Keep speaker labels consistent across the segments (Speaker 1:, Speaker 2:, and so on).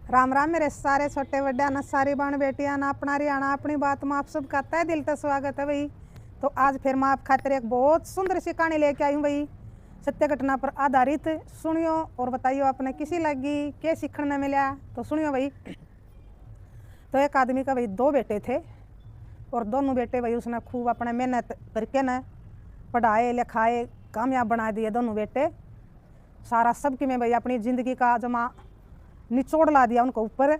Speaker 1: राम राम मेरे सारे छोटे बड़े ना सारी बहन बेटियां ना अपना रियाणा अपनी बात में आप सब कहता है दिल तो स्वागत है भाई। तो आज फिर मैं आप खातिर एक बहुत सुंदर सी कहानी लेके आई हूँ भाई, सत्य घटना पर आधारित। सुनियो और बताइयो आपने किसी लगी क्या सीखने मिला, तो सुनियो भाई। तो एक आदमी का भाई दो बेटे थे और दोनों बेटे भाई उसने खूब अपने मेहनत करके न पढ़ाए लिखाए कामयाब बना दिए दोनों बेटे। सारा सबकी में भाई अपनी ज़िंदगी का जमा निचोड़ ला दिया उनको ऊपर।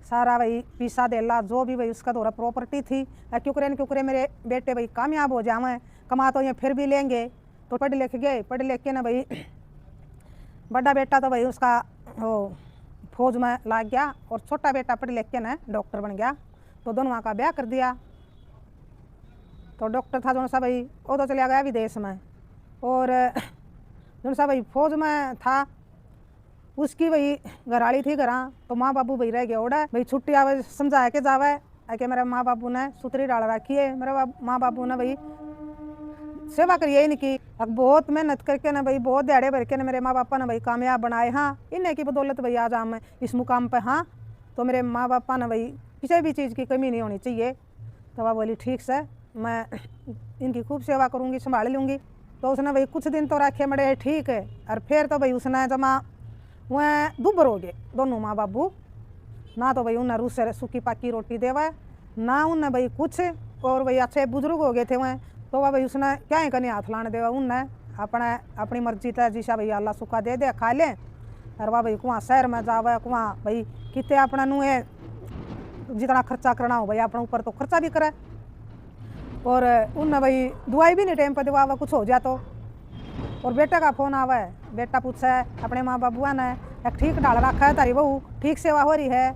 Speaker 1: सारा भाई पीसा देला जो भी भाई उसका थोड़ा प्रॉपर्टी थी, क्योंकि मेरे बेटे भाई कामयाब हो जाए, कमा तो ये फिर भी लेंगे। तो पढ़ लिख गए, पढ़ लिख के ना भाई बड़ा बेटा तो भाई उसका वो फौज में लाग गया और छोटा बेटा पढ़ लिख के ना डॉक्टर बन गया। तो दोनों का ब्याह कर दिया। तो डॉक्टर था जो सा भाई वो तो चला गया विदेश में, और जो सा भाई फौज में था उसकी भाई घराली थी घरा। तो माँ बाबू भाई रह गया ओड़ा भाई, छुट्टी आवे समझा के जावे आके मेरे माँ बाबू ने सुतरी डाल रखी है। मेरे माँ बाबू ने भाई सेवा करिए इनकी, अब बहुत मेहनत करके ना भाई बहुत दिहाड़े भर के ना मेरे माँ बापा ने भाई कामयाब बनाए। हाँ, इन्हें की बदौलत भाई आज मैं इस मुकाम पे। हाँ, तो मेरे माँ बापा ने भाई किसी भी चीज़ की कमी नहीं होनी चाहिए। तो वह बोली ठीक से मैं इनकी खूब सेवा करूँगी, संभाल लूँगी। तो उसने भाई कुछ दिन तो रखे मरे ठीक है, और फिर तो भाई उसने जमा वह दुबर हो गए दोनों माँ बाबू। ना तो भाई उन्हें रूस से सूखी पाकी रोटी देवा ना उन्हें भाई कुछ, और भाई अच्छे बुजुर्ग हो गए थे वह। तो वह भाई उसने क्या ही कहीं हाथ लाने देवा उन्हें अपनी मर्जी तय जिसा भाई अल्लाह सूखा दे दे खा ले। और वह भाई कुआं शहर में जावे कुआं भाई कितने अपना नुए जितना खर्चा करना हो भाई अपने ऊपर तो खर्चा भी करे। और उन्हें भाई दवाई भी नहीं टाइम पर दवा कुछ हो जाए तो। और बेटे का फोन आवे, बेटा पूछे अपने माँ बाबुआ ने एक ठीक डाल रखा है तारी बहू ठीक सेवा हो रही है।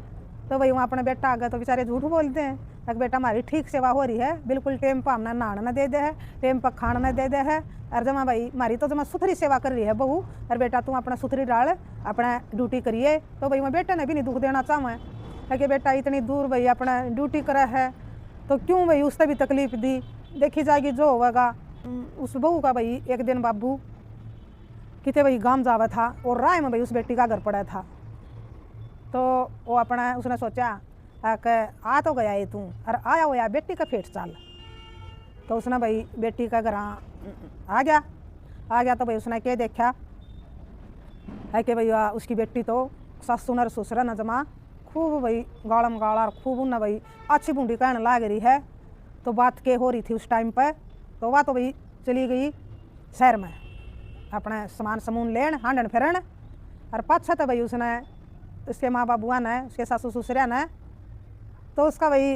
Speaker 1: तो भाई वहाँ अपने बेटा आ गए तो बेचारे झूठ बोलते हैं, एक बेटा हमारी ठीक सेवा हो रही है, बिल्कुल टाइम पर हमने नहाना न दे दे है, टाइम पर खाना न दे दे है। और जमा भाई हमारी तो जमा सुथरी सेवा कर रही है बहू, और बेटा तू अपना सुथरी डाल अपना ड्यूटी करिए। तो भाई मैं बेटे ने भी नहीं दुख देना चाहूँ कि बेटा इतनी दूर भाई अपना ड्यूटी करा है तो क्यों भाई उससे भी तकलीफ दी। देखी जाएगी जो होगा। उस बहू का भाई एक दिन बाबू कितने भाई गांव जावा था और राय में भाई उस बेटी का घर पड़ा था। तो वो अपना उसने सोचा कि आ तो गया है तू और आया हो या बेटी का फेट चाल। तो उसने भाई बेटी का घर आ गया। तो भाई उसने क्या देखा है कि भैया उसकी बेटी तो सासू नर ससुर न जमा खूब भाई गालम गाला और खूब उन्हें भाई अच्छी बूंदी कहने लाग रही है। तो बात के हो रही थी उस टाइम पर। तो वह तो भाई चली गई शहर में अपने सामान समून लेन हांडन फिरन। और पाछा तो भाई उसने उसके माँ बाबुआ ने उसके सासू ससुरिया ने तो उसका भाई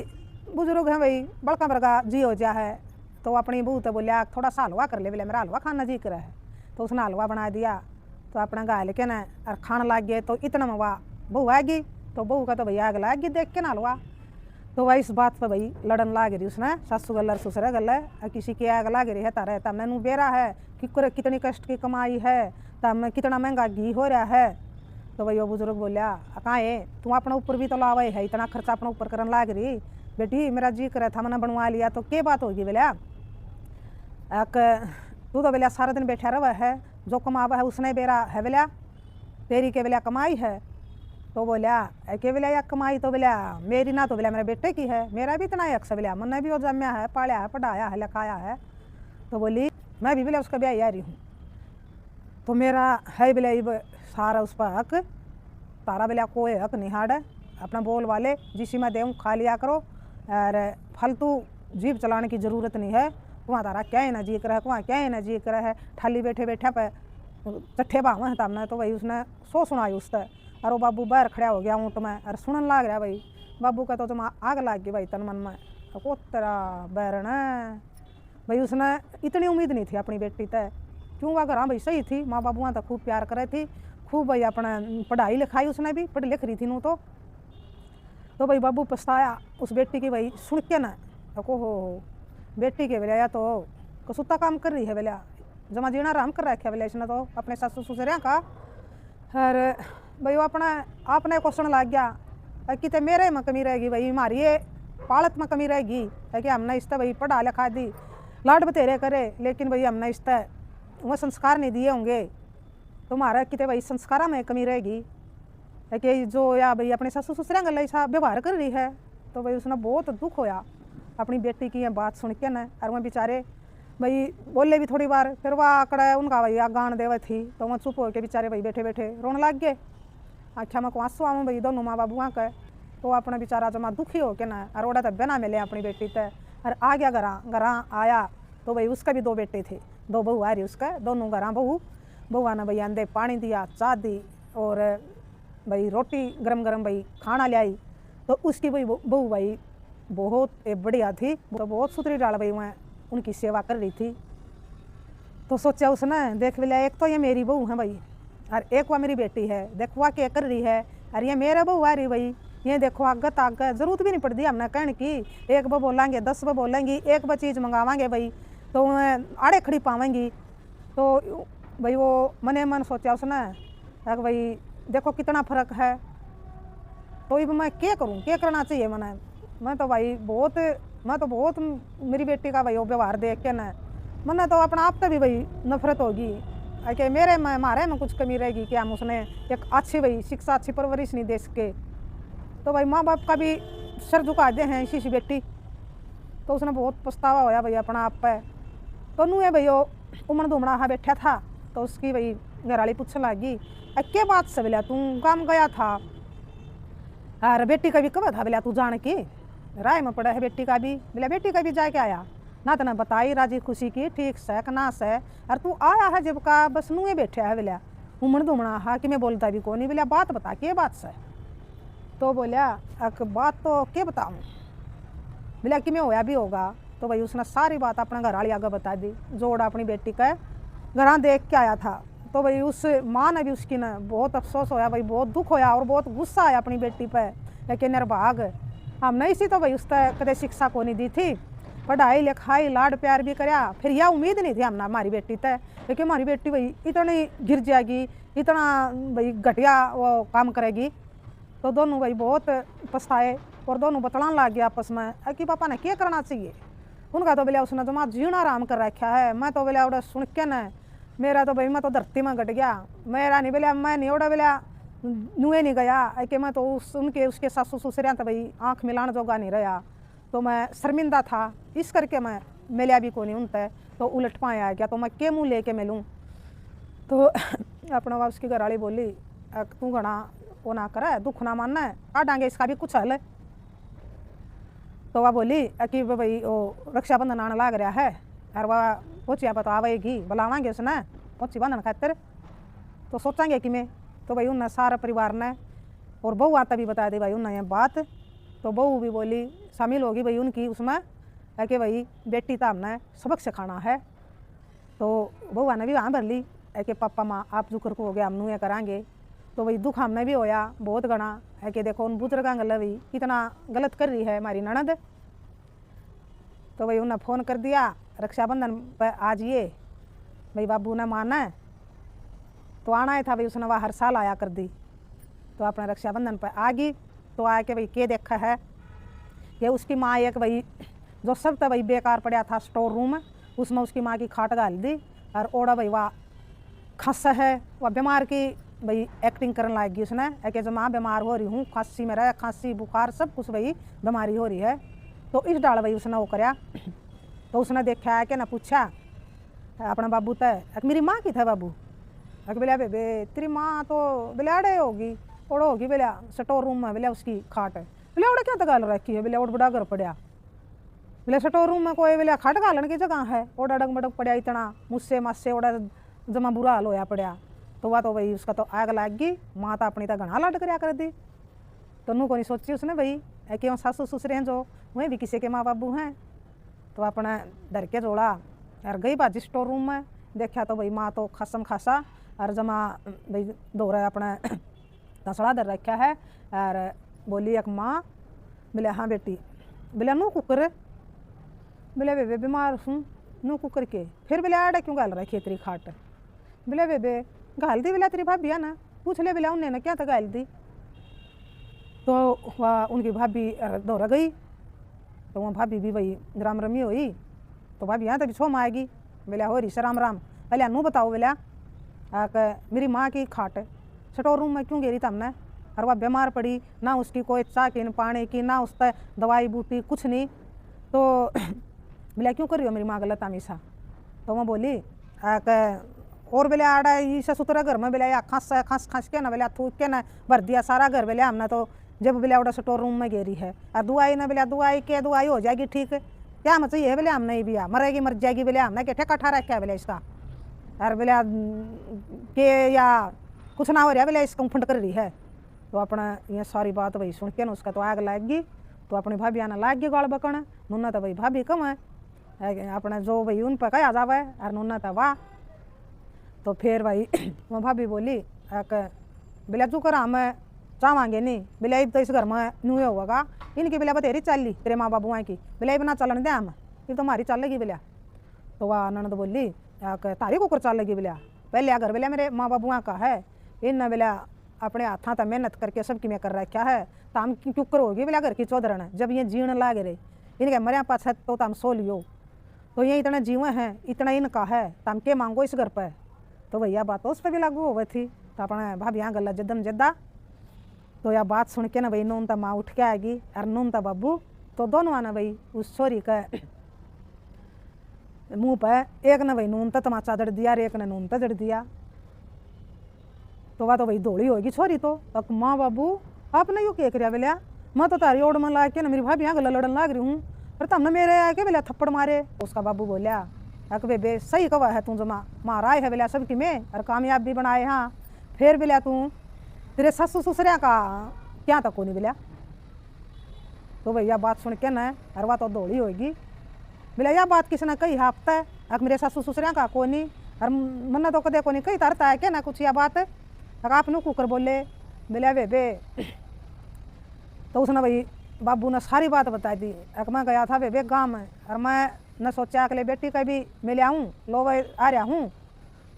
Speaker 1: बुजुर्ग है भाई बड़का बड़का जी हो जा है। तो अपनी बहू तो बोलिया थोड़ा सा हलवा कर ले, बोले मेरा हलवा खाना जी कर है। तो उसने हलवा बना दिया। तो अपना गाय लेके न और खाने लग गए। तो इतना में वह बहू आएगी तो बहू का तो भाई आग लाएगी देख के ना हलवा। तो वह इस बात पर भाई लड़न लाग रही उसने सासू गल ससुर गल किसी की आग लाग रही है तारे तमने नू बेरा है कि कितनी कष्ट की कमाई है, तम कितना महंगा घी हो रहा है। तो भाई वो बुजुर्ग बोलिया कहाँ है तू अपने ऊपर भी तो लावे है, इतना खर्चा अपने ऊपर करने लाग रही। बेटी मेरा जी करे था मैंने बनवा लिया तो क्या बात होगी बोलिया तू तो बोलिया सारा दिन बैठा रहा है, जो कमावा है उसने बेरा है बोलिया तेरी के बोलिया कमाई है। तो बोलिया के बोलिया या कमाई तो बोलिया मेरी ना तो बोलिया मेरे बेटे की है, मेरा भी इतना है अक्सर बोलिया मैंने भी वो जम्या है पाला है पढ़ाया है लिखाया है। तो बोली मैं भी बोलिया उसका ब्याह आ रही हूँ तो मेरा है बोलिया सारा उस पर हक, तारा बोलिया कोई हक नहीं हाड़ अपना बोल वाले जिसी में देऊँ खा लिया करो और फालतू जीप चलाने की ज़रूरत नहीं है। वहाँ तारा क्या है ना जी कर है, वहाँ क्या है ना जी कर है, ठाली बैठे बैठे पे चट्ठे बाँव है तमने। तो भाई उसने सो सुनाई उससे। और वो बाबू बाहर खड़ा हो गया ऊँट में और सुनन लाग रहा भाई। बाबू का तो तुम आग लाग गई भाई तन मन में को तेरा बैरन भाई। उसने इतनी उम्मीद नहीं थी अपनी बेटी तय, क्यों वह घर भाई सही थी, माँ बाबुआ तो खूब प्यार करे थी, खूब भाई अपना पढ़ाई लिखाई उसने भी पढ़ लिख रही थी नू। तो भाई बाबू पछताया उस बेटी की भाई सुन के ना को हो बेटी के बोलिया या तो कसुत्ता काम कर रही है बोलिया जमा जीना आराम कर रखा बोलिया इसने तो अपने सासू ससुरिया का। और भाई वो अपना आपने क्वेश्चन लग गया कि मेरे में कमी रहेगी भाई, हमारी ये पालत में कमी रहेगी है कि हमने इस भाई पढ़ा लिखा दी लाड बतेरे करे, लेकिन भाई हमने इस वह संस्कार नहीं दिए होंगे तुम्हारा कितने भाई संस्कारा में कमी रहेगी। कि जो या भाई अपने ससुर ससुर गल ऐसा व्यवहार कर रही है। तो भाई उसने बहुत दुख होया अपनी बेटी की ये बात सुन के न। और वह बेचारे भाई बोले भी थोड़ी बार, फिर वह आकड़ा उनका भाई गान देवे थी, तो वह चुप होके बेचारे भाई बैठे बैठे रोने लग गए। आख्या में को आंसू आऊँ भाई दोनों माँ बाबुआ के। तो अपना बेचारा जमा दुखी हो के ना और ओड़ा तब बना मिले अपनी बेटी ते और आ गया घरा आया। तो भाई उसका भी 2 बेटे थे, 2 बहू आ रही उसका, दोनों घरा बहुआ ने भाई अंदे पानी दिया, चाय दी और भाई रोटी गरम गरम भाई खाना ले आई। तो उसकी भाई बहू भाई बहुत बढ़िया थी, तो बहुत सुथरी डाल भाई वह उनकी सेवा कर रही थी। तो सोचा उसने देख लिया एक तो ये मेरी बहू है भाई और एक वह मेरी बेटी है, देखो वह क्या कर रही है और ये मेरा बहू आ रही भाई, ये देखो आगत जरूरत भी नहीं पड़ती हमने कहने की, एक ब बोलेंगे 10 ब बोलेंगी, एक ब चीज़ मंगावाएंगे भाई तो आड़े खड़ी पावेंगी। तो भाई वो मने मन सोचा उसने भाई देखो कितना फ़र्क है, तो अब मैं क्या करूँ, क्या करना चाहिए मैंने। मैं तो बहुत मेरी बेटी का भाई वो व्यवहार देख के न मैंने तो अपना आप से भी भाई नफरत होगी कि मेरे में हमारे में कुछ कमी रहेगी क्या, हम उसने एक अच्छी भाई शिक्षा अच्छी परवरिश नहीं दे सके। तो भाई माँ बाप का भी सर झुका दे हैं इसी बेटी। तो उसने बहुत पछतावा होया भाई अपना आप पे। तो नू है भाई वो उमड़ दुमड़ा हाँ बैठा था। तो उसकी भाई घरवाली पूछने लगी क्या बात से बोला तू काम गया था और बेटी का भी कब था बोला तू जान के राय में पड़ा है बेटी का भी, बोला बेटी का भी जाके आया ना, तो ना बताई राजी खुशी की ठीक से ना से और तू आया है जब का बस नूहे बैठे है बोला उमड़ दुमड़ा हाँ कि मैं बोलता भी कौन नहीं, बोला बात बता के बात से। तो बोलिया बात तो क्या बताऊँ, बोला कि मैं होया भी होगा। तो भाई उसने सारी बात अपना घर वाली आगे बता दी, जोड़ा अपनी बेटी का घर देख के आया था। तो भाई उस माँ ने भी उसकी ना बहुत अफसोस होया भाई, बहुत दुख होया और बहुत गुस्सा आया अपनी बेटी पे, लेकिन निर्भाग हम नहीं सी तो भाई उसका कदे शिक्षा को नहीं दी थी, पढ़ाई लिखाई लाड प्यार भी करया, फिर यह उम्मीद नहीं थी हमने हमारी बेटी तय लेकिन हमारी बेटी भाई इतनी गिर जाएगी, इतना भाई घटिया वो काम करेगी। तो दोनों भाई बहुत पछताए और दोनों बतलाने लग गए आपस में कि पापा ने क्या करना चाहिए। उनका तो बोले उसने तो माँ जीना आराम कर रखा है, मैं तो बोले उड़ा सुन के न मेरा तो भाई मैं तो धरती में घट गया, मेरा नहीं बोला मैं नहीं उड़ा बोला नुए नहीं गया कि मैं तो उसके सासू ससुर तो भाई आँख मिलाने जोगा नहीं रहा, तो मैं शर्मिंदा था इस करके मैं मिलिया भी को नहीं उनते, तो उलट पाया गया तो मैं के मुँह लेके मिलूँ। तो अपना बाप उसकी घरवाली बोली तू घना वो ना करे दुख ना मानना है, आ डांगे इसका भी कुछ हल है। तो वह बोली कि भाई वो रक्षाबंधन आने लग रहा है और वह पोचिया पर तो आवेगी बुलावाएंगे उसने पोची बंधन खातिर, तो सोचेंगे कि मैं तो भाई उन्हें सारा परिवार ने और बहू आता भी बता दी भाई उन्हें ये बात। तो बहू भी बोली शामिल होगी भाई उनकी उसमें कि भाई बेटी तो हमने सबक सिखाना है। तो बहू ने भी वहाँ भर ली कि पापा माँ आप जुकर को हो गया हम ये कराएंगे। तो भाई दुख हमने भी होया बहुत घना है कि देखो उन बुजुर्गों गल भी कितना गलत कर रही है हमारी ननद। तो भाई उन्हें फ़ोन कर दिया रक्षाबंधन पर आ जाइए भाई बाबू ने माना है, तो आना ही था भाई उसने वह हर साल आया कर दी। तो अपने रक्षाबंधन पर आ गई तो आया कि भाई के देखा है कि उसकी माँ एक भाई जो सब था भाई बेकार पड़ा था स्टोर रूम उसमें उसकी माँ की खाट डाल दी और ओड़ा भाई वह खस है वह बीमार की भाई एक्टिंग करने लगी उसने कि जो माँ बीमार हो रही हूँ खांसी में रह खांसी बुखार सब कुछ भाई बीमारी हो रही है। तो इस डाल भाई उसने वो कराया। तो उसने देखा है कि ना पूछा अपना बाबू तय मेरी माँ की था बाबू बोलिया बेबे तेरी माँ तो बोले अड़े होगी ओड़ो होगी बोलिया स्टोर रूम में बोलिया उसकी खाट है, बोले ओड़ा क्या तगाल रखी है बोले ओड़ बड़ा घर पड़ा बोले स्टोर रूम में कोई बोलिया खाट गालन की जगह है ओड़ा डग मडग पड़ा इतना मुझसे माससे ओड़ा जमा बुरा हाल होया पड़ा। तो वह तो भाई उसका तो आग लग गई, माँ तो अपनी तो घना लाड करया कर दी। तो नू को नहीं सोची उसने भाई क्यों सासू ससुर हैं जो वहीं भी किसी के माँ बाबू हैं। तो अपना डर के जोड़ा और गई बाजी स्टोर रूम में देखा तो भाई माँ तो खसम खासा और जमा भाई दो रहा अपना तसड़ा दर रखा है और बोली एक माँ बोले हाँ बेटी बोले नू कुकर बोले बेबे बीमार हूँ नू कुकर के फिर बोले आड़ा क्यों गाल रखी तेरी खाट बोले बेबे गाल दी बोला तेरी भाभी है ना पूछ ले बोला उन्हें ना क्या था गाल दी। तो वह उनकी भाभी दौड़ा गई तो वह भाभी भी भाई राम रमी हुई। तो भाभी यहाँ तक छोम आएगी बोला हो रही से राम राम बोला नू बताओ बोला मेरी माँ की खाट स्टोर रूम में क्यों गेरी तुमने और वह बीमार पड़ी, ना उसकी कोई चाह की न पानी की, ना उस पर दवाई बूटी कुछ नहीं। तो बोला क्यों कर रही हो मेरी माँ गलत हमेशा? तो मैं बोली और बोले आड़ा ईसा सुतरा घर में बोला या खांस खांस खांस के ना बोला थूक के ना भर दिया सारा घर। बोले हमने तो जब बोले उड़ा स्टोर रूम में गेरी है और दुआई ना बोला दवाई के दवाई हो जाएगी ठीक, क्या मत चाहिए बोले हम नहीं भी मरेगी मर जाएगी। बोले हमने क्या ठेका ठा रखा है बोले इसका, और बोले के या कुछ ना हो रहा बोले इसको फंड कर रही है। तो अपना ये सारी बात वही सुन के ना उसका तो आग लग गई। तो अपनी भाभी आना लाग गई गाल बकण, नूना तो भाई भाभी कम है अपना जो भाई उन पर कहा जावे और नूना था वाह। तो फिर भाई वो भाभी बोली बोले तू कर हम चाहेंगे नहीं, बोले अब तो इस घर में न्यू होगा इनकी बोले बतेरी चल ली तेरे माँ बाबू की, बोले ना चलन दे हम ये तो हमारी चल लगी बोलिया। तो वह ननद बोली तारी कुकर चल लगी बोलिया, पहले अगर बोले मेरे माँ बाबुआ का है इन बोला अपने हाथा तक मेहनत करके सबकी मैं कर रखा है तो हम क्यों होगी बोला घर की चौधरण जब ये जीण लागे रहे इनके मरिया पास तो हम सो लियो, तो ये इतना जीवन है इतना इनका है तो हम के मांगो इस घर पर। तो भैया बात उस पर भी लागू हो गई थी। तो अपने भाभी यहाँ गला जदम जद्दा। तो यह बात सुन के ना भाई नून तो माँ उठ के आएगी और नून तो बाबू, तो दोनों आना भाई उस छोरी का मुँह पर एक ने भाई नून तो तमाचा जड़ दिया और एक ने नून तो जड़ दिया। तो वह तो भाई दौड़ी होगी छोरी। तो माँ बाबू आपने यूँ क्या कर बोलिया मैं तो तारी ओड में ला के ना मेरी भाभी यहाँ गला लड़न लाग रही हूँ पर तुमने मेरे आके बोलिया थप्पड़ मारे। उसका बाबू बोलिया बेबे सही कवा है तू जो मारा है बोलिया सबकी में और कामयाब भी बनाए हाँ, फिर बोलिया तू तेरे ससु ससुरिया का क्या तक नहीं बोलिया। तो भैया बात सुन के ना और वह तो दौड़ी होगी बोला यह बात किसने कही है हफ्ता है मेरे ससु ससुरिया का को नहीं और मन्ना तो कदे को नहीं कही तरता है क्या ना कुछ यह बात आप नु कुकर बोले बोलिया बेबे। तो उसने भाई बाबू ने सारी बात बता दी। मैं गया था बेबे गाँव में और मैं न सोचा अगले बेटी का भी मिले आऊँ लो भाई आ रहा हूँ।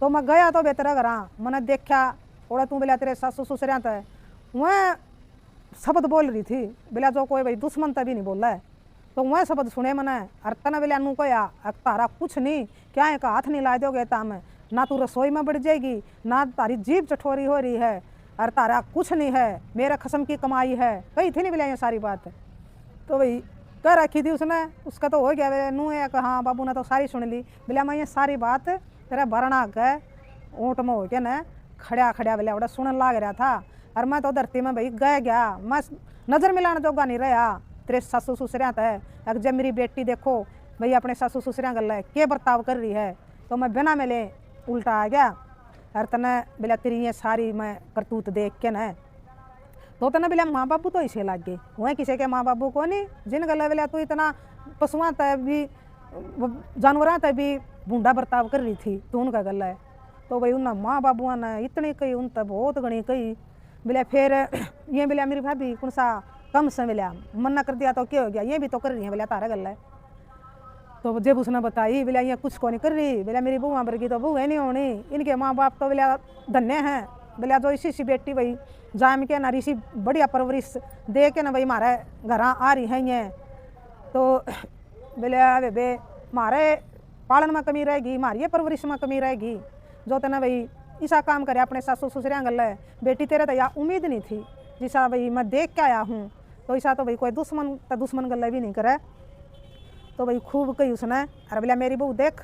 Speaker 1: तो मैं गया तो बेहतर घर मैंने देखा ओड़ा तू बोला तेरे सासू ससुरिया तो वह शब्द बोल रही थी बोला जो कोई भाई दुश्मन तभी नहीं बोल रहा है। तो वह शब्द सुने मैंने और तना बोलिया नू कया तारा कुछ नहीं क्या है का हाथ नहीं ला दोगे ताम ना तू रसोई में बढ़ जाएगी ना तारी जीभ चठोरी हो रही है और तारा कुछ नहीं है मेरा खसम की कमाई है कही थी नहीं बोलिया ये सारी बात। तो भाई कह रखी थी उसने उसका तो हो गया नू है हाँ बाबू ने तो सारी सुन ली। बोलिया मैं ये सारी बात तेरा भरना गए ऊँट में हो के न खड़ा खड़ा बोलिया बड़ा सुनने लाग रहा था और मैं तो धरती में भाई गया मैं नज़र मिलाने जोगा नहीं रहा तेरे सासू ससुरिया तो है। अगर जब मेरी बेटी देखो भाई अपने सासू ससुरिया गल के बर्ताव कर रही है तो मैं बिना मिले उल्टा आ गया और तने बोला तेरी ये सारी मैं करतूत देख के न तो तने बोला माँ बाबू तो इसे लाग गए वह किसी के माँ बाबू को नहीं जिन गल बोला तू इतना पशुआ तय भी जानवरों तय भी बूढ़ा बर्ताव कर रही थी तो उनका गल है। तो भाई उन माँ बाबुआ ने इतनी कही उन तक बहुत घनी कही बोले फिर ये बोलिया मेरी भाभी कौन सा कम से बोलिया मना कर दिया तो क्या हो गया ये भी तो कर रही है बोलिया तारा गल है। तो जब उसने बताई बोलिया ये कुछ को नहीं कर रही बोलिया मेरी बुआ वर्गी तो बुआ नहीं होनी इनके माँ बाप तो बोलिया धन्य हैं बोलिया जो इसी सी बेटी भाई जाम के ना इसी बढ़िया परवरिश दे के ना भाई हमारे घर आ रही हैं ये। तो बोलिया बेबे हमारे पालन में कमी रहेगी हमारी परवरिश में कमी रहेगी जो तेना भाई ऐसा काम करे अपने सासू ससुरिया गल है बेटी तेरे तो या उम्मीद नहीं थी जिसा भाई मैं देख के आया हूँ तो ऐसा तो भाई कोई दुश्मन गल भी नहीं करे। तो भाई खूब कही उसने अरे बोलिया मेरी बहू देख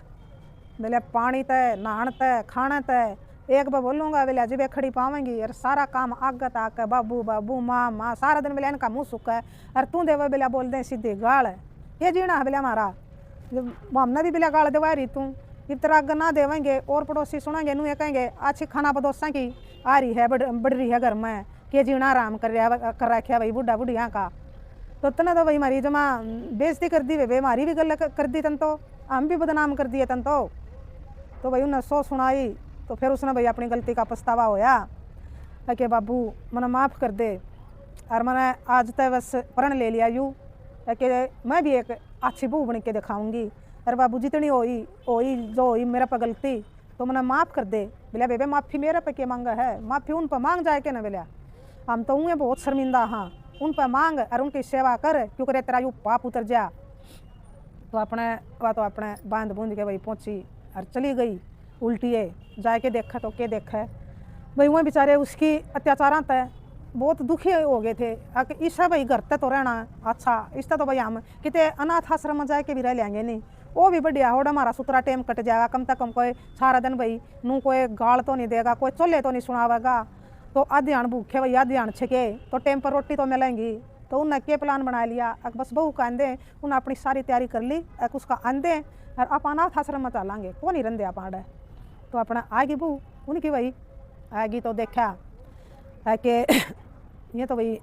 Speaker 1: बोलिया पानी तय नहान तय खाना तय एक बार बोलूँगा बोलिया जब खड़ी पावेंगी और सारा काम आगे तक बाबू बाबू माँ माँ सारा दिन बोलिया इनका मुँह सूखा है और तू देवे बोलिया बोल दे सीधी गाल ये जीना है बोलिया हमारा हमने भी बोलिया गाल देवा रही तू इस तरह अगर ना देवेंगे और पड़ोसी सुनेंगे नू ये कहेंगे अच्छी खाना पदोसा की आ रही है बढ़ रही है घर में के जीना आराम कर रखा भाई बुढ़ा बुढ़िया का। तो तना तो भाई हमारी जमा बेइज्जती कर दी वे हमारी भी गल कर दी तन तो हम भी बदनाम कर दिए तन तो भाई उन्हें सो सुनाई। तो फिर उसने भाई अपनी गलती का पछतावा होया कि बाबू मैंने माफ़ कर दे और मैंने आज तक बस प्रण ले लिया यूँ कि मैं भी एक अच्छी बहू बन के दिखाऊँगी अरे बाबू जितनी होई जो होई मेरा पर गलती तो मैंने माफ़ कर दे। बोलिया बेबे माफ़ी मेरे पे क्या मांगा है माफ़ी उन पर मांग जाए के ना बोलिया हम तो उन्हें बहुत शर्मिंदा हाँ उन पर मांग और उनकी सेवा कर क्योंकि तेरा यू पाप उतर जा। तो अपने बांध बूंद के भाई पहुँची और चली गई उल्टी है जाके देखा तो क्या देखा है भाई वह बेचारे उसकी अत्याचार तय बहुत दुखी हो गए थे। ईसा भाई घर ते तो रहना अच्छा, इसका तो भाई हम कितने अनाथ आश्रम में जाके भी रह लेंगे नहीं, वो भी बढ़िया हो, हमारा सुतरा टाइम कट जाएगा, कम से कम कोई सारा दिन भाई नू कोई गाल तो नहीं देगा, कोई चोले तो नहीं सुनावेगा, तो आध्यान भूखे भाई आध्यान छिके तो टाइम पर रोटी तो मिलेंगी। तो उन्हें क्या प्लान बना लिया, बस बहू का आंदे उन्हें अपनी सारी तैयारी कर ली, उसका आंदे और आप अनाथ आश्रम में चलेंगे, कौन ही रंदे आप आड़े। तो अपना आएगी बहू उनकी भाई आएगी, तो देखा है कि ये तो भाई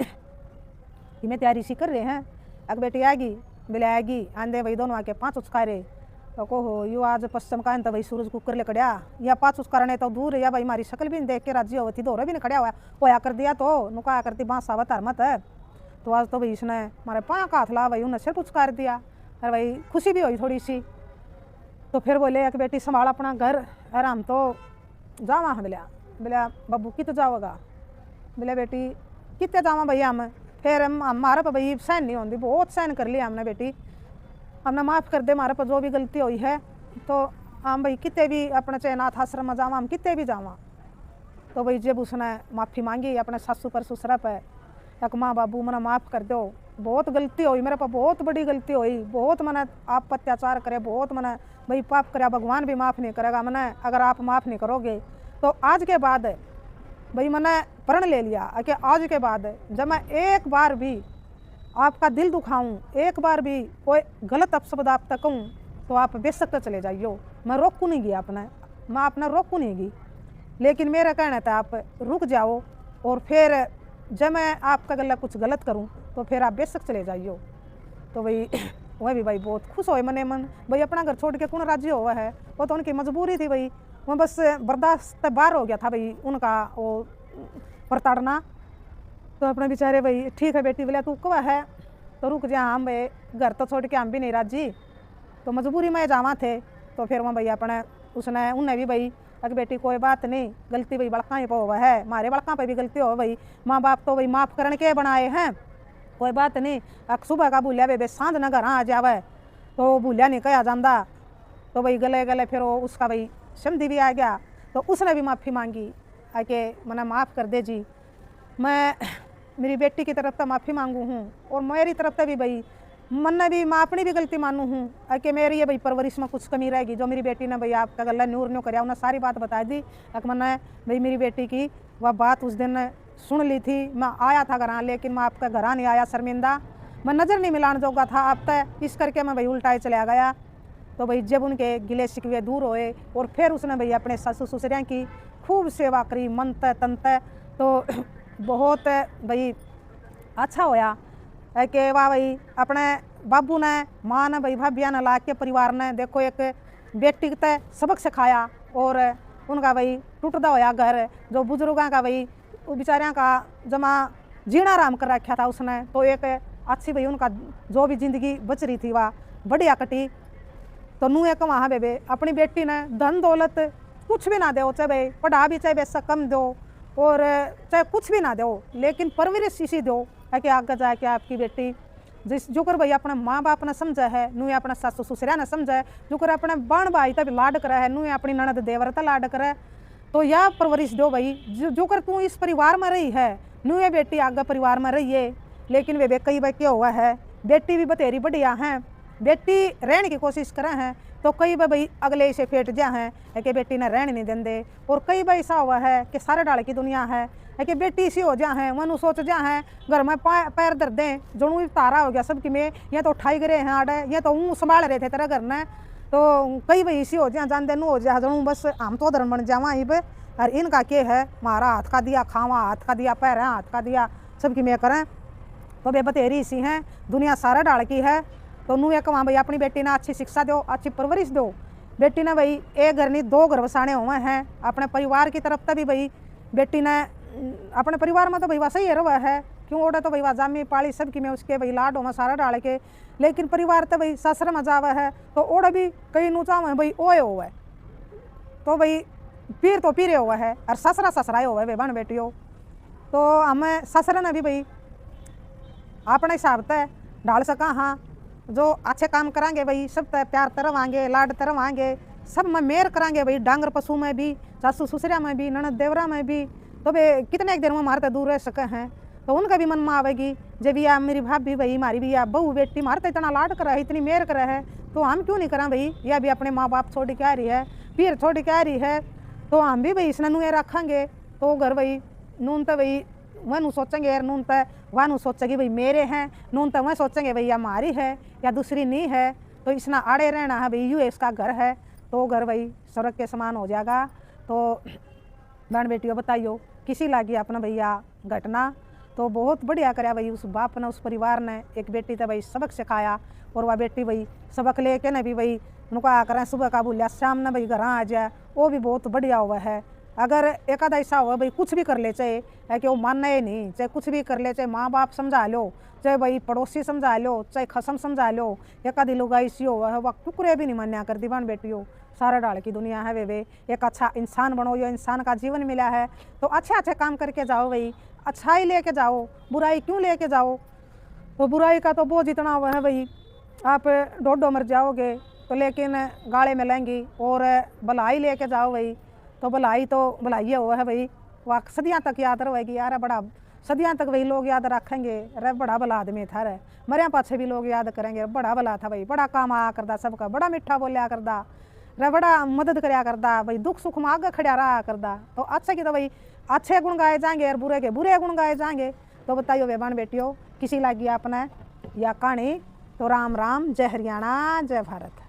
Speaker 1: इन्हें तैयारी सी कर रहे हैं, अगर बेटी आएगी बिले आएगी आंदे भाई दोनों आके 5 उचका रहे, तो कहो यू आज पश्चिम का तो भाई सूरज कुकर ले कड़िया या 5 उचकारने तो दूर है, या भाई हमारी शक्ल भी देख के राजी होती दौरे भी नहीं खड़ा हुआ होया कर दिया, तो नुकाया करती बांस आवत मत है। तो आज तो भाई इसने हमारे पाँव का हाथ ला भाई उन्हें सिर पुचकार दिया, अरे भाई खुशी भी हुई थोड़ी सी। तो फिर बोले एक बेटी संभाल अपना घर, अरे हम तो जावा है बिलिया, बिलिया बब्बू कित जाओगा, बोले बेटी कितने जावा भैया हम, फिर हमारे पर भाई सहन नहीं होती, बहुत सहन कर लिया हमने बेटी, हमने माफ़ कर दे हमारे पर जो भी गलती हुई है, तो हम भाई कितने भी अपने चाहे अनाथ आश्रम में जावा, हम कितने भी जावा। तो भाई जब उसने माफ़ी मांगी अपने सासू पर ससुरा पर, एक माँ बाबू मैंने माफ़ कर दो, बहुत गलती हुई मेरे पर, बहुत बड़ी गलती हुई, बहुत मैंने आप पर अत्याचार करे, बहुत मैंने भाई पाप करे, भगवान भी माफ़ नहीं करेगा मैंने अगर आप माफ़ नहीं करोगे। तो आज के बाद भाई मैंने प्रण ले लिया कि आज के बाद जब मैं एक बार भी आपका दिल दुखाऊं, एक बार भी कोई गलत अपशब्द आप तक कहूँ, तो आप बेशक चले जाइयो, मैं रोकू नहीं गई अपना, मैं अपना रोकू नहीं गई, लेकिन मेरा कहना था आप रुक जाओ, और फिर जब मैं आपका गला कुछ गलत करूं तो फिर आप बेशक चले जाइयो। तो भाई वह भी भाई बहुत खुश होए मने मन, भाई अपना घर छोड़ के कौन राजी हुआ है, वो तो उनकी मजबूरी थी भाई, वो बस बर्दाश्त बाहर हो गया था भाई उनका वो प्रताड़ना। तो अपने बेचारे भाई ठीक है बेटी बोले तू कब है, तो रुक जा हम भाई घर तो छोड़ के हम भी नहीं राजी, तो मजबूरी में जावा थे। तो फिर वहाँ भाई अपने उसने उन्हें भी भाई अगर बेटी कोई बात नहीं, गलती भाई बड़का ही पर है, हमारे बड़का पे भी गलती हो भाई, माँ बाप तो भाई माफ़ करने के बनाए हैं, कोई बात नहीं, सुबह का भूलिया बे सांझ न घर आ जावे, तो भूलिया नहीं कहा जाता। तो भाई गले गले फिर वो उसका भाई समझी भी आ गया, तो उसने भी माफ़ी मांगी आके मैंने माफ़ कर दे जी, मैं मेरी बेटी की तरफ से माफ़ी मांगू हूँ, और मेरी तरफ से भी भाई मन भी मैं अपनी भी गलती मानू हूँ कि मेरी ये भाई परवरिश में कुछ कमी रहेगी, जो मेरी बेटी ने भाई आपका गला न्यूर न्यू कराया, उन्हें सारी बात बता दी। मैंने भाई मेरी बेटी की वह बात उस दिन सुन ली थी, मैं आया था घर, लेकिन मैं आपका घर नहीं आया शर्मिंदा, मैं नज़र नहीं मिलाने जोगा था आप तक, इस करके मैं भाई उल्टा चला गया। तो भाई जब उनके गिले शिकवे दूर होए, और फिर उसने भाई अपने सासू ससुरिया की खूब सेवा करी मन तन, तो बहुत भाई अच्छा होया कि वाह भाई अपने बाबू ने माँ ने भाई भाभिया ने ला के परिवार ने देखो एक बेटी तय सबक सिखाया, और उनका भाई टूटता होया घर, जो बुजुर्गों का भाई बेचारियों का जमा जीना आराम कर रखा था उसने, तो एक अच्छी भाई उनका जो भी जिंदगी बच रही थी वह बढ़िया कटी। तो नू एक वहाँ बेबे अपनी बेटी ने धन दौलत कुछ भी ना दो, चाहे भाई पढ़ा भी चाहे वैसा कम दो, और चाहे कुछ भी ना दो, लेकिन परवरिश इसी दो है कि आगे जाके आपकी बेटी जिस जो कर भाई अपने माँ बाप ने समझा है, नू अपना सासू ससुरा ने समझा है, जो कर अपने बण भाई तब लाड करा है, नू अपनी ननद देवर तक लाड करे, तो यह परवरिश दो भाई, जो कर तू इस परिवार में रही है, नू ये बेटी आगे परिवार में रही है। लेकिन वे कई बार क्या हुआ है, बेटी भी बतेरी बढ़िया हैं, बेटी रहने की कोशिश करें हैं, तो कई बार भाई अगले से फेट जा हैं कि बेटी ने रहने नहीं देंदे, और कई बार ऐसा हुआ है कि सारे डाल की दुनिया है कि बेटी इसी हो जा है, मनु सोच जा है घर में पैर दर्द दें, जो तारा हो गया सबकी में, ये तो उठाई गए हैं आड़े, ये तो ऊँ संभाल रहे थे तेरा घर ने, तो कई भाई इसी हो जा जान देनू हो जा जनू, बस हम तो धर्म बन जावा ही पे, और इनका क्या है मारा हाथ का दिया खावा, हाथ का दिया पैर हाथ का दिया सबकी में करें, तो बे बतेरी इसी हैं दुनिया सारा डाल की है। तो नू एक वहाँ भाई अपनी बेटी ने अच्छी शिक्षा दो, अच्छी परवरिश दो, बेटी ने भाई एक घर नहीं 2 घर बसाने हुए हैं, अपने परिवार की तरफ से भी भाई बेटी ने अपने परिवार में तो भाई वैसा ही रहा है, क्यों ओढ़े तो भाई वह जामी पाली सबकी में उसके भाई लाडो में सारा डाल के, लेकिन परिवार तो भाई ससुर में जावा है, तो ओढ़ भी कई नूचा में भाई ओए हुआ है, तो भाई पीर तो पीरे हुआ है, और ससरा ससराए हुआ है भाई बहन बेटियों। तो हमें ससुर ने भी भाई अपने हिसाब से डाल सका, हाँ जो अच्छे काम करांगे भाई सब प्यार तरवाएंगे, लाड तरवाएंगे, सब में मेर करांगे भाई, डांगर पशु में भी, सासू ससुरिया में भी, ननद देवरा में भी, तो वे कितने एक देर में हमारे दूर रह सके हैं। तो उनका भी मन में आवेगी जब या मेरी भाभी भाई हमारी भी या बहू बेटी हमारे तो इतना लाड कर है, इतनी मेहर कर है, तो हम क्यों नहीं करें भाई। यह भी अपने माँ बाप छोड़ के आ रही है, फिर छोड़ के आ रही है, तो हम भी भाई इसने नुए रखेंगे तो घर भाई नून तो भाई वह सोचेंगे यार, नून तो वह सोचेगी भाई मेरे हैं, नून तो वह सोचेंगे भाई या हमारी है या दूसरी नहीं है, तो इसना आड़े रहना है भाई, यूँ इसका घर है, तो घर भाई स्वर्ग के समान हो जाएगा। तो बहन बेटियों बताइयो किसी लागी अपना भैया घटना तो बहुत बढ़िया कराया भाई, उस बाप ने उस परिवार ने एक बेटी तो भाई सबक सिखाया, और वह बेटी भाई सबक लेके न भी भाई उनका करें सुबह का बोलिया शाम ने भाई घर आ जाए, वो भी बहुत बढ़िया हुआ है। अगर एक आधा ऐसा हुआ भाई कुछ भी कर ले, चाहे है कि वो मानना ही नहीं, चाहे कुछ भी कर ले, चाहे माँ बाप समझा लो, चाहे भाई पड़ोसी समझा लो, चाहे खसम समझा लो, एक आधी लोग ऐसी हो वह टुकड़े भी नहीं मान्या कर दीवान बेटियों, सारा डाल की दुनिया है वे एक अच्छा इंसान बनो, यो इंसान का जीवन मिला है तो अच्छे अच्छे काम करके जाओ भाई, अच्छाई लेके जाओ, बुराई क्यों लेके जाओ। तो बुराई का तो बोझ इतना हुआ है भाई, आप डोडो मर जाओगे तो लेकिन गाड़े में लेंगी, और भलाई लेके जाओ भाई तो भलाई भलाई हुआ है भाई, वह सदियाँ तक याद रहेगी यार, बड़ा सदियाँ तक वही लोग याद रखेंगे, अरे बड़ा भला आदमी था रे, मरिया पाछे भी लोग याद करेंगे, बड़ा भला था भाई, बड़ा काम आया करदा सबका, बड़ा मीठा बोलिया करदा रे, बड़ा मदद कराया करदा भाई, दुख सुख में आगे खड़ा रहा करदा। तो अच्छे की तो भाई अच्छे गुण गाए जाएंगे और बुरे के बुरे गुण गाए जाएंगे। तो बताइयो वे बहन बेटियों किसी लगी आपने या कहानी, तो राम राम, जय हरियाणा, जय भारत।